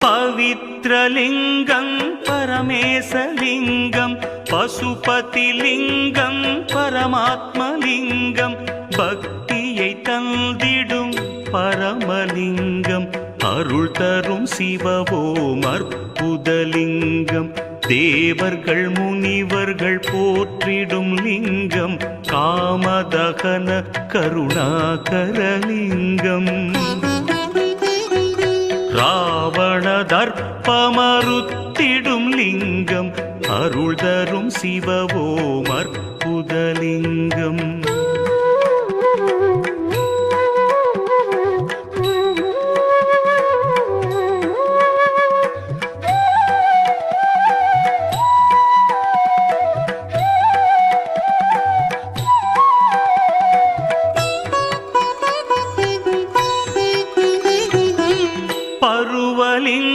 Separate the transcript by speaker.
Speaker 1: பவித்ரலிங்கம் பரமேசலிங்கம் பசுபதிலிங்கம் பரமாத்மலிங்கம் பக்தியை தந்திடும் பரமலிங்கம் அருள் தரும் சிவவோம் அற்புதலிங்கம் தேவர்கள் முனிவர்கள் போற்றிடும் லிங்கம் காமதகன கருணாகரலிங்கம் ராவண தர்ப்பமறுத்திடும் லிங்கம் அருள் தரும் சிவவோம் அற்புதலிங்கம்